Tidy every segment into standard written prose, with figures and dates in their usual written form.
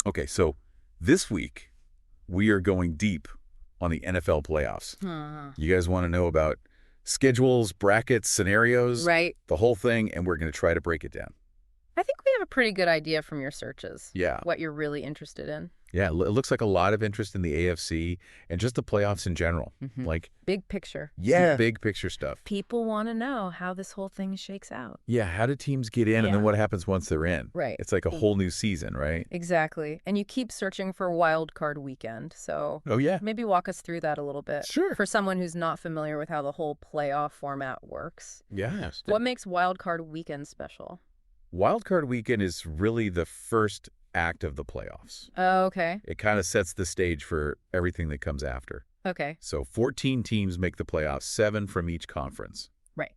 Okay, so this week we are going deep on the NFL playoffs. You guys want to know about schedules, brackets, scenarios, Right. the whole thing, and we're going to try to break it down. I think we have a pretty good idea from your searches. Yeah. What you're really interested in. Yeah, it looks like a lot of interest in the AFC and just the playoffs in general. Like, Big picture. yeah, big picture stuff. People want to know how this whole thing shakes out. Yeah, how do teams get in and then what happens once they're in? Right. It's like a whole new season, right? Exactly. And you keep searching for wild card weekend. So Oh, yeah. maybe walk us through that a little bit. Sure. For someone who's not familiar with how the whole playoff format works. Yeah. What makes wild card weekend special? Wild Card Weekend is really the first act of the playoffs. Oh, okay. It kind of sets the stage for everything that comes after. Okay. So 14 teams make the playoffs, 7 from each conference. Right.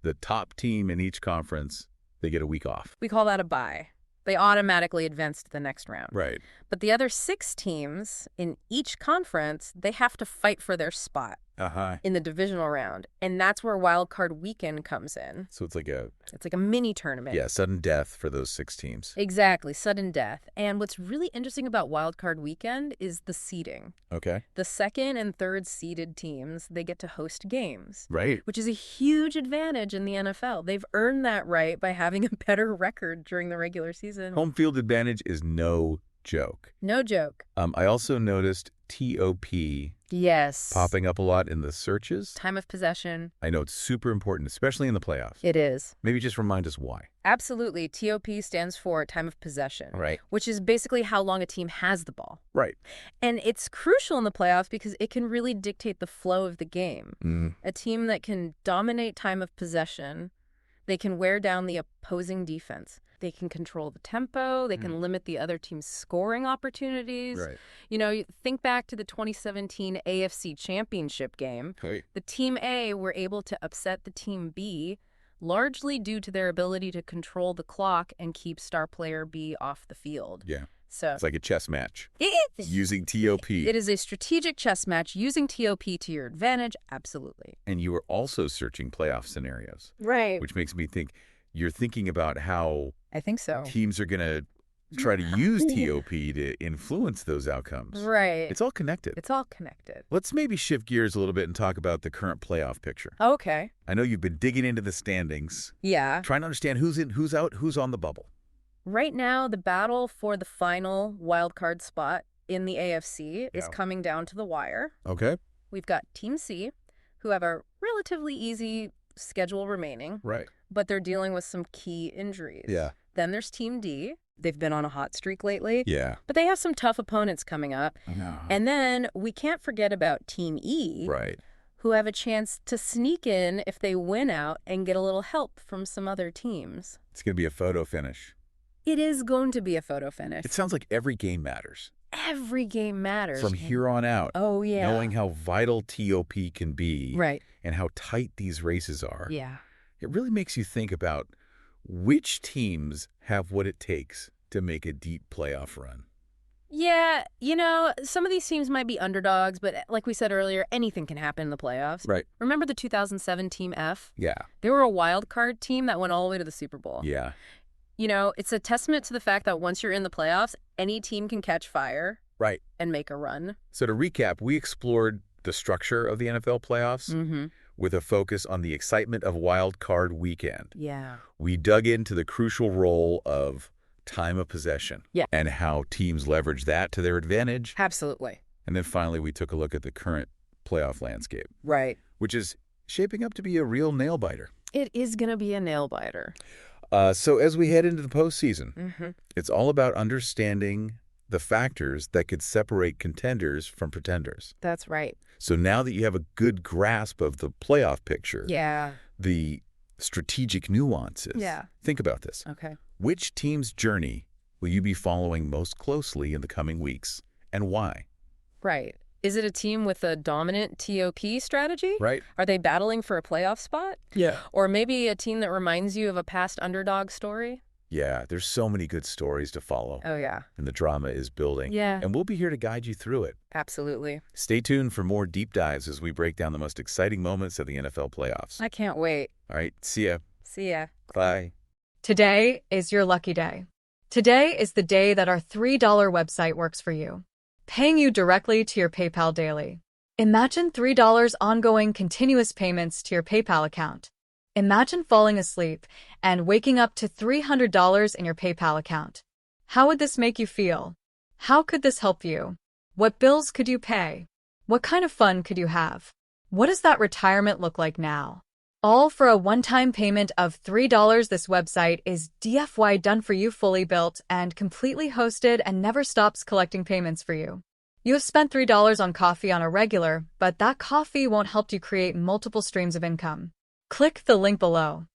The top team in each conference, they get a week off. We call that a bye. They automatically advance to the next round. Right. But the other 6 teams in each conference, they have to fight for their spot in the divisional round. And that's where wild card weekend comes in. So it's like a mini tournament. yeah, sudden death for those 6 teams. Exactly, sudden death. And what's really interesting about wild card weekend is the seeding. Okay. The second and third seeded teams, they get to host games. Right. Which is a huge advantage in the NFL. They've earned that right by having a better record during the regular season. Home field advantage is no joke. No joke. I also noticed TOP Yes. popping up a lot in the searches. Time of possession. I know it's super important, especially in the playoffs. It is. Maybe just remind us why. Absolutely. TOP stands for time of possession. Right. Which is basically how long a team has the ball. Right. And it's crucial in the playoffs because it can really dictate the flow of the game. A team that can dominate time of possession, they can wear down the opposing defense. They can control the tempo. They can limit the other team's scoring opportunities. Right. You know, you think back to the 2017 AFC Championship game. Hey. The Team A were able to upset the Team B largely due to their ability to control the clock and keep star player B off the field. Yeah. So It's like a chess match it is. using TOP. It is a strategic chess match using TOP to your advantage. Absolutely. And you were also searching playoff scenarios, Right. which makes me think you're thinking about how I think so. teams are going to try to use TOP to influence those outcomes. Right. It's all connected. It's all connected. Let's maybe shift gears a little bit and talk about the current playoff picture. Okay. I know you've been digging into the standings, Yeah. trying to understand who's in, who's out, who's on the bubble. Right now, the battle for the final wild card spot in the AFC is coming down to the wire. Okay. We've got Team C, who have a relatively easy schedule remaining, Right. but they're dealing with some key injuries. Yeah. Then there's Team D. They've been on a hot streak lately, Yeah. but they have some tough opponents coming up. And then we can't forget about Team E, Right. who have a chance to sneak in if they win out and get a little help from some other teams. It's going to be a photo finish. It is going to be a photo finish. It sounds like every game matters. Every game matters. From here on out. Oh, yeah. Knowing how vital TOP can be. Right. And how tight these races are. Yeah. It really makes you think about which teams have what it takes to make a deep playoff run. Yeah, you know, some of these teams might be underdogs, but like we said earlier, anything can happen in the playoffs. Right. Remember the 2007 Team F? Yeah. They were a wild card team that went all the way to the Super Bowl. Yeah. You know, it's a testament to the fact that once you're in the playoffs, any team can catch fire. Right. And make a run. So to recap, we explored the structure of the NFL playoffs with a focus on the excitement of Wild Card Weekend. Yeah. We dug into the crucial role of time of possession and how teams leverage that to their advantage. Absolutely. And then finally, we took a look at the current playoff landscape, Right. which is shaping up to be a real nail-biter. It is going to be a nail-biter. So as we head into the postseason, it's all about understanding the factors that could separate contenders from pretenders. That's right. So now that you have a good grasp of the playoff picture, the strategic nuances, think about this. Okay. Which team's journey will you be following most closely in the coming weeks, and why? Right. Is it a team with a dominant TOP strategy? Right. Are they battling for a playoff spot? Yeah. Or maybe a team that reminds you of a past underdog story? Yeah, there's so many good stories to follow. Oh, yeah. And the drama is building. Yeah. And we'll be here to guide you through it. Absolutely. Stay tuned for more deep dives as we break down the most exciting moments of the NFL playoffs. I can't wait. All right, see ya. See ya. Bye. Today is your lucky day. Today is the day that our $3 website works for you, paying you directly to your PayPal daily. Imagine $3 ongoing continuous payments to your PayPal account. Imagine falling asleep and waking up to $300 in your PayPal account. How would this make you feel? How could this help you? What bills could you pay? What kind of fun could you have? What does that retirement look like now? All for a one-time payment of $3. This website is DFY done for you, fully built and completely hosted, and never stops collecting payments for you. You have spent $3 on coffee on a regular, but that coffee won't help you create multiple streams of income. Click the link below.